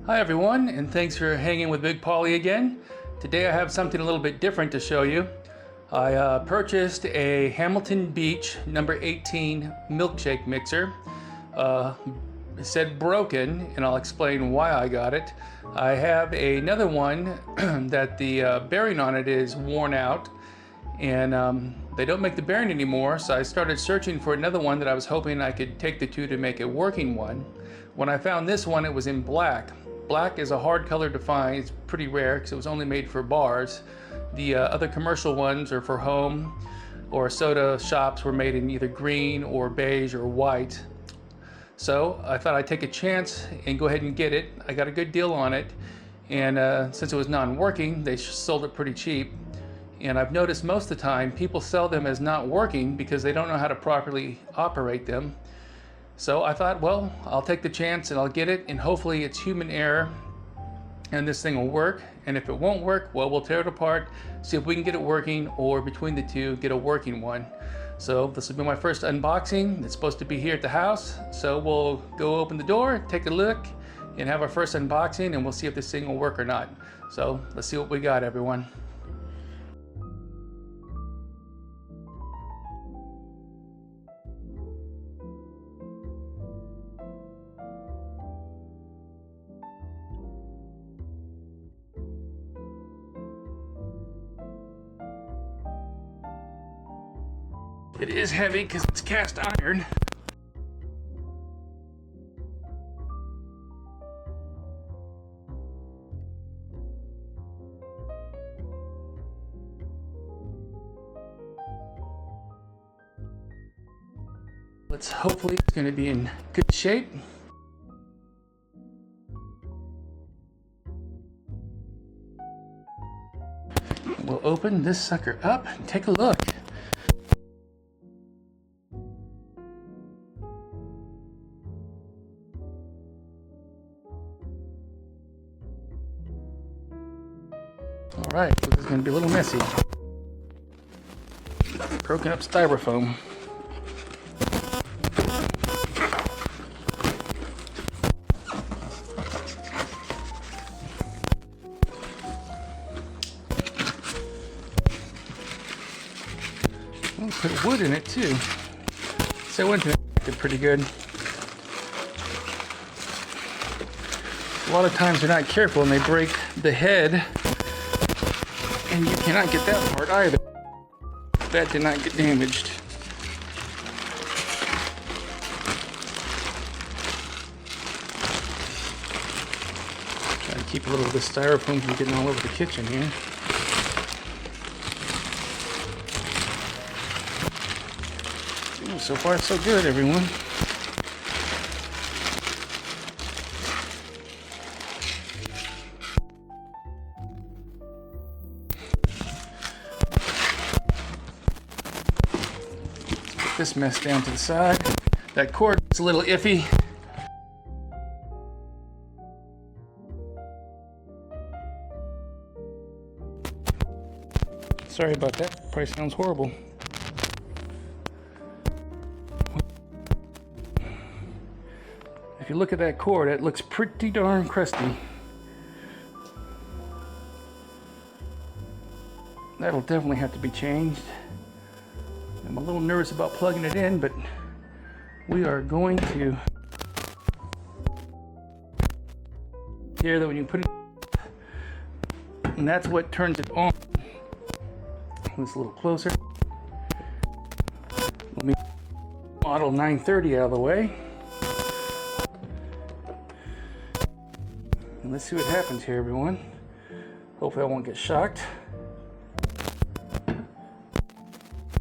Hi everyone, and thanks for hanging with Big Paulie again. Today I have something a little bit different to show you. I purchased a Hamilton Beach number 18 milkshake mixer. It said broken, and I'll explain why I got it. I have another one that the bearing on it is worn out, and they don't make the bearing anymore, so I started searching for another one that I was hoping I could take the two to make a working one. When I found this one, it was in black. Black is a hard color to find. It's pretty rare because it was only made for bars. The other commercial ones are for home or soda shops were made in either green or beige or white. So I thought I'd take a chance and go ahead and get it. I got a good deal on it, and since it was non-working, they sold it pretty cheap. And I've noticed most of the time people sell them as not working because they don't know how to properly operate them. So I thought, well, I'll take the chance and I'll get it, and hopefully it's human error and this thing will work. And if it won't work, well, we'll tear it apart, see if we can get it working, or between the two, get a working one. So this will be my first unboxing. It's supposed to be here at the house. So we'll go open the door, take a look, and have our first unboxing, and we'll see if this thing will work or not. So let's see what we got, everyone. It is heavy because it's cast iron. Hopefully it's going to be in good shape. We'll open this sucker up and take a look. Alright, so this is going to be a little messy. Broken up styrofoam. I'll put wood in it too. So I went to it pretty good. A lot of times they're not careful and they break the head. And you cannot get that part either. That did not get damaged. Try to keep a little of the styrofoam from getting all over the kitchen here. Ooh, so far so good, everyone. This mess down to the side. That cord is a little iffy. Sorry about that. Probably sounds horrible. If you look at that cord, it looks pretty darn crusty. That'll definitely have to be changed. I'm a little nervous about plugging it in, but we are going to. Here, that when you put it, and that's what turns it on. This a little closer. Let me model 930 out of the way, and let's see what happens here, everyone. Hopefully, I won't get shocked.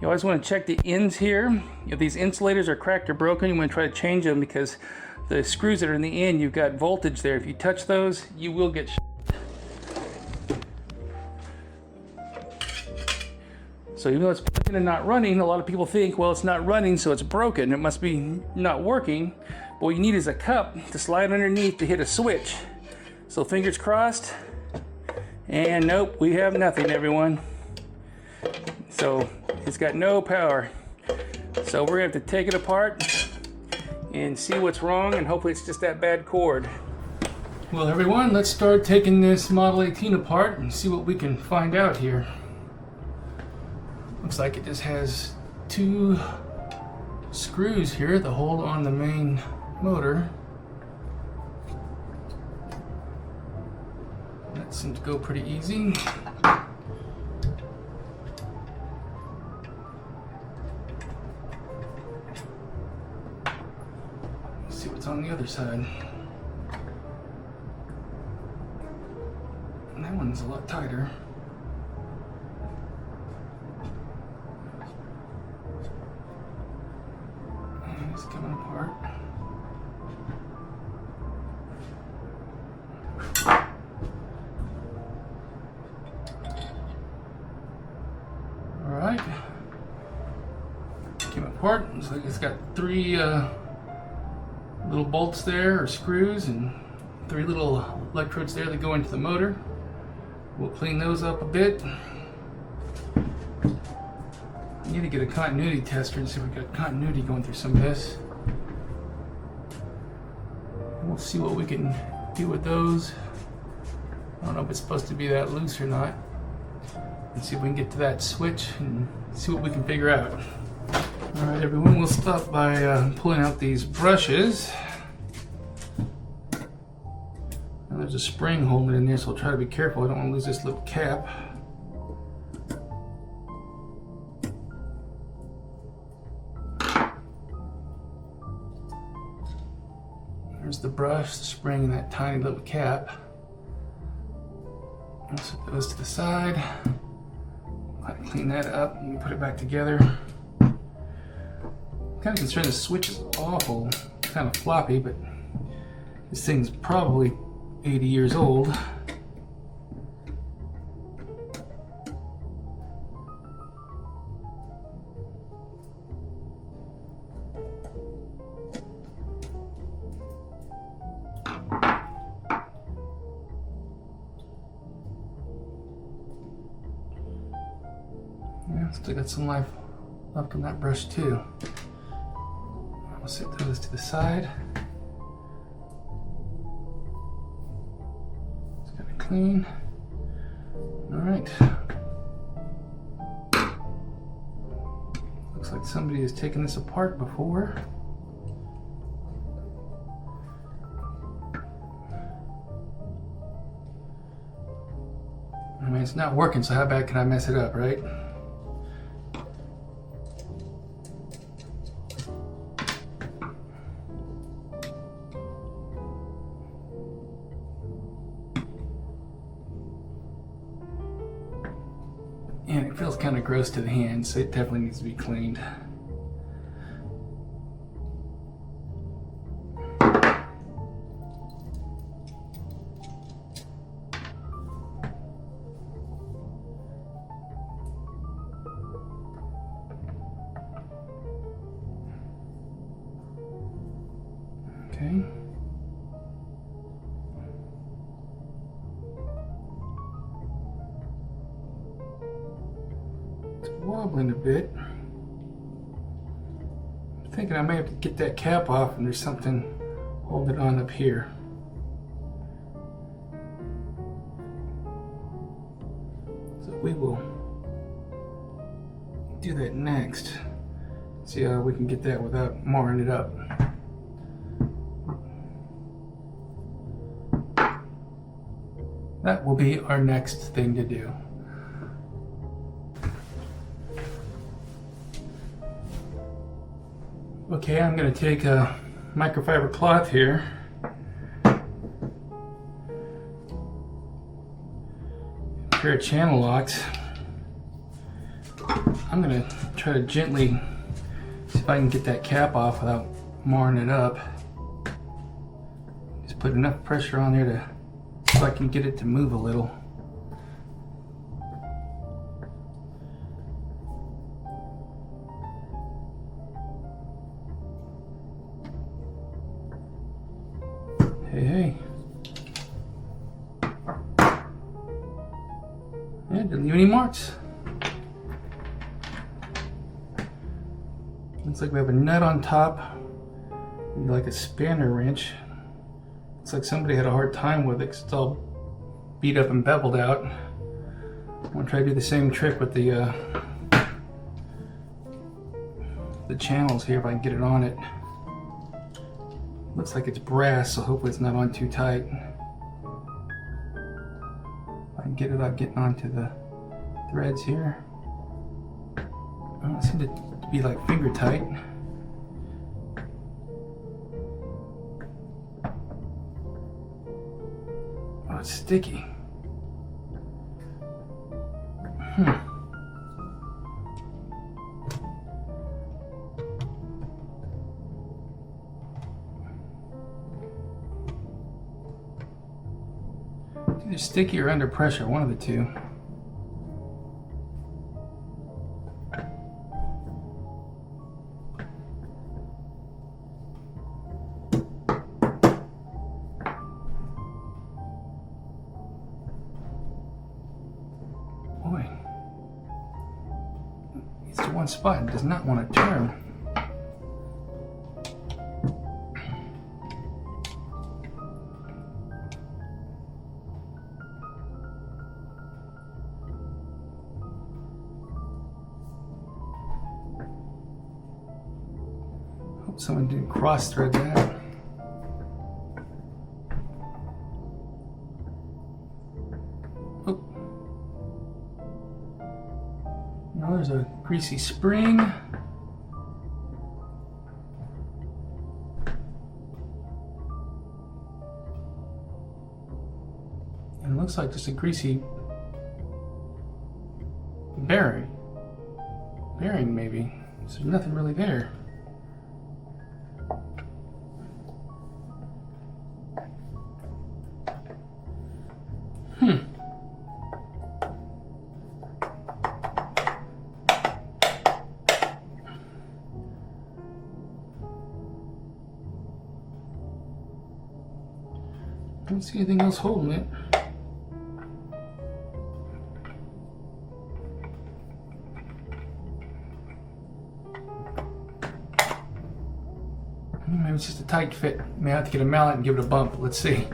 You always want to check the ends here. If these insulators are cracked or broken, you want to try to change them because the screws that are in the end, you've got voltage there. If you touch those, you will get shocked. So even though it's plugged in and not running, a lot of people think, well, it's not running, so it's broken. It must be not working. But what you need is a cup to slide underneath to hit a switch. So fingers crossed. And nope, we have nothing, everyone. So it's got no power. So we're gonna have to take it apart and see what's wrong, and hopefully it's just that bad cord. Well everyone, let's start taking this Model 18 apart and see what we can find out here. Looks like it just has 2 screws here that hold on the main motor. That seems to go pretty easy. Let's see what's on the other side. That one's a lot tighter. And it's coming apart. Alright. Came apart. Looks like it's got 3 little bolts there, or screws, and 3 little electrodes there that go into the motor. We'll clean those up a bit. I need to get a continuity tester and see if we got continuity going through some of this. And we'll see what we can do with those. I don't know if it's supposed to be that loose or not. Let's see if we can get to that switch and see what we can figure out. Alright everyone, we'll start by pulling out these brushes. Now there's a spring holding it in there, so I'll try to be careful. I don't want to lose this little cap. There's the brush, the spring, and that tiny little cap. I'll set those to the side. I'll clean that up and put it back together. I'm kind of concerned the switch is awful. It's kind of floppy, but this thing's probably 80 years old. Yeah, still got some life left on that brush too. I'll set those to the side. Just gotta clean. All right. Looks like somebody has taken this apart before. I mean, it's not working, so how bad can I mess it up, right? And it feels kind of gross to the hands, so it definitely needs to be cleaned. Okay. It's wobbling a bit. I'm thinking I may have to get that cap off and there's something holding it on up here. So we will do that next. See how we can get that without marring it up. That will be our next thing to do. Okay, I'm going to take a microfiber cloth here. A pair of channel locks. I'm going to try to gently see if I can get that cap off without marring it up. Just put enough pressure on there to so I can get it to move a little. Hey. Yeah, didn't leave any marks. Looks like we have a nut on top, maybe like a spanner wrench. Looks like somebody had a hard time with it because it's all beat up and beveled out. I'm gonna try to do the same trick with the channels here if I can get it on it. Looks like it's brass, so hopefully it's not on too tight. If I can get it without getting onto the threads here. Oh, it seems to be like finger tight. Oh, it's sticky. Either sticky or under pressure, one of the two. Boy, it's to one spot and does not want to turn. Hope someone didn't cross thread that. Oh. Now there's a greasy spring. And it looks like just a greasy bearing. Bearing maybe. So there's nothing really there. I don't see anything else holding it. Maybe it's just a tight fit. May have to get a mallet and give it a bump. Let's see.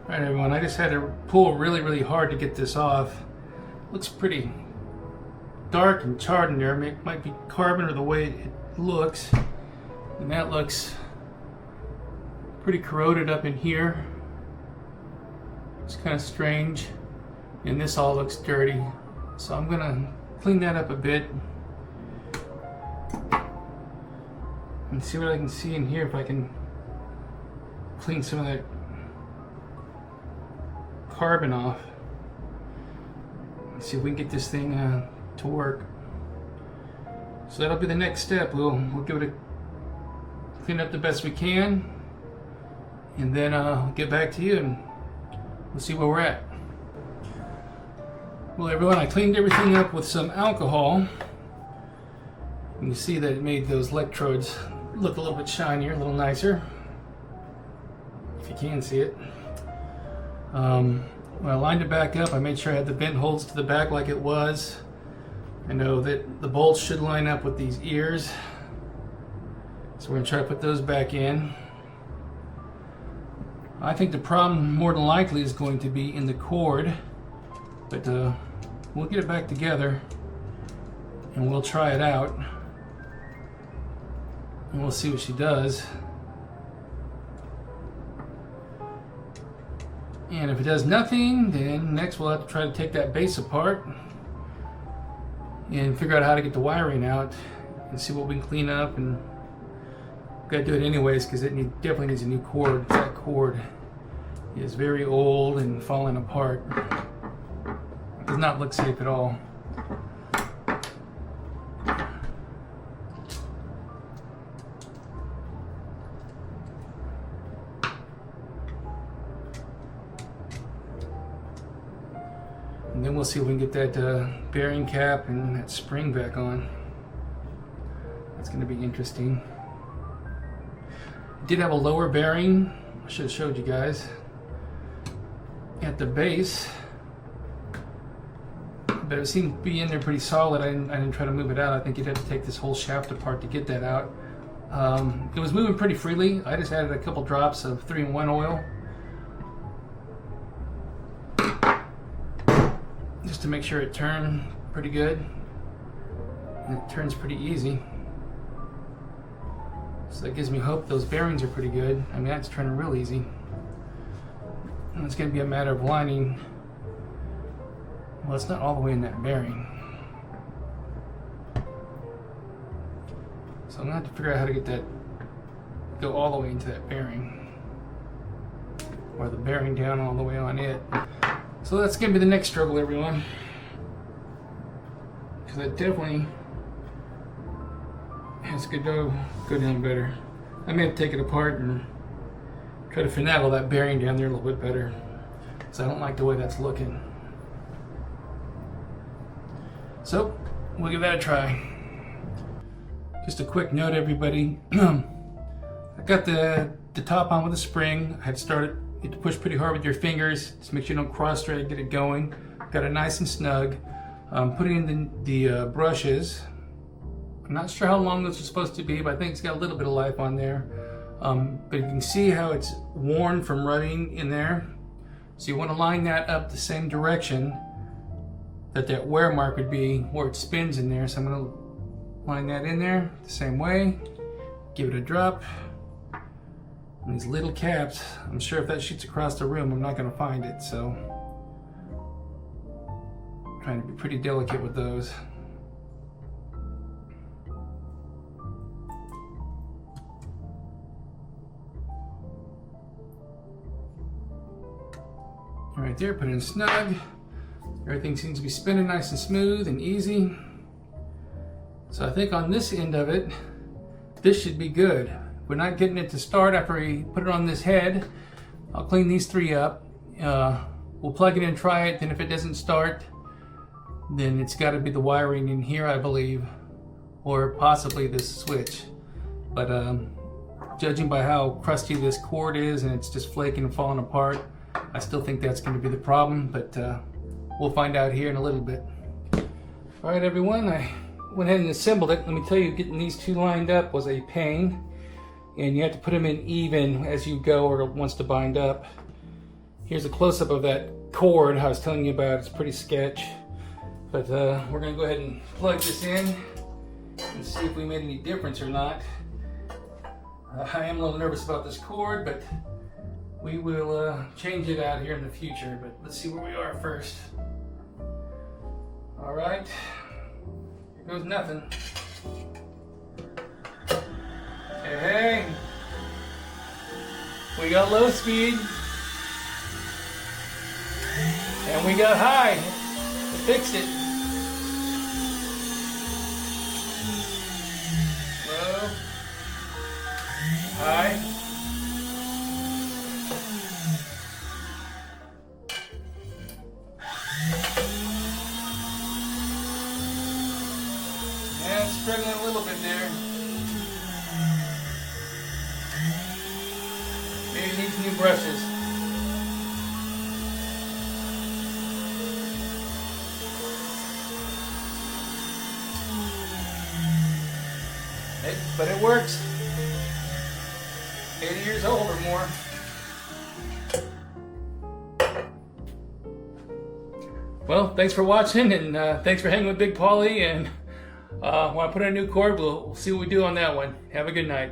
Alright everyone, I just had to pull really, really hard to get this off. Looks pretty dark and charred in there. It might be carbon or the way it looks. And that looks pretty corroded up in here. It's kind of strange. And this all looks dirty. So I'm gonna clean that up a bit. And see what I can see in here if I can clean some of that carbon off. Let's see if we can get this thing to work. So that'll be the next step. We'll give it a clean up the best we can, and then I'll get back to you and we'll see where we're at. Well everyone, I cleaned everything up with some alcohol. You can see that it made those electrodes look a little bit shinier, a little nicer, if you can see it. When I lined it back up, I made sure I had the vent holes to the back like it was. I know that the bolts should line up with these ears, so we're going to try to put those back in. I think the problem more than likely is going to be in the cord, but we'll get it back together and we'll try it out. And we'll see what she does. And if it does nothing, then next we'll have to try to take that base apart and figure out how to get the wiring out and see what we can clean up. And we've got to do it anyways because it definitely needs a new cord. That cord is very old and falling apart. It does not look safe at all. And then we'll see if we can get that bearing cap and that spring back on. That's going to be interesting. It did have a lower bearing. I should have showed you guys. At the base. But it seemed to be in there pretty solid. I didn't try to move it out. I think you'd have to take this whole shaft apart to get that out. It was moving pretty freely. I just added a couple drops of 3-in-1 oil just to make sure it turned pretty good. And it turns pretty easy. So that gives me hope those bearings are pretty good. I mean, that's turning real easy. And it's going to be a matter of lining. Well, it's not all the way in that bearing. So I'm going to have to figure out how to get that, go all the way into that bearing. Or the bearing down all the way on it. So that's going to be the next struggle, everyone. Because that definitely has to go down better. I may have to take it apart and try to finagle that bearing down there a little bit better. Because I don't like the way that's looking. So, we'll give that a try. Just a quick note, everybody. I got the top on with a spring. I had to start it. You have to push pretty hard with your fingers. Just make sure you don't cross thread, get it going. Got it nice and snug. Putting in the brushes. I'm not sure how long this is supposed to be, but I think it's got a little bit of life on there. But you can see how it's worn from rubbing in there. So you want to line that up the same direction that wear mark would be where it spins in there. So I'm going to line that in there the same way. Give it a drop. And these little caps, I'm sure if that shoots across the room, I'm not going to find it. So I'm trying to be pretty delicate with those. Right there, put it in snug. Everything seems to be spinning nice and smooth and easy. So I think on this end of it, this should be good. We're not getting it to start after we put it on this head. I'll clean these 3 up. We'll plug it in and try it. Then if it doesn't start, then it's got to be the wiring in here, I believe, or possibly this switch. But judging by how crusty this cord is and it's just flaking and falling apart, I still think that's going to be the problem, but we'll find out here in a little bit. All right, everyone, I went ahead and assembled it. Let me tell you, getting these 2 lined up was a pain, and you have to put them in even as you go or it wants to bind up. Here's a close-up of that cord I was telling you about. It's pretty sketch, but we're going to go ahead and plug this in and see if we made any difference or not. I am a little nervous about this cord, but we will change it out here in the future, but let's see where we are first. All right, here goes nothing. Hey, we got low speed, and we got high. We fixed it. Low, high. Struggling a little bit there. Maybe needs new brushes. But it works. 80 years old or more. Well, thanks for watching, and thanks for hanging with Big Paulie, and when I put in a new cord, we'll see what we do on that one. Have a good night.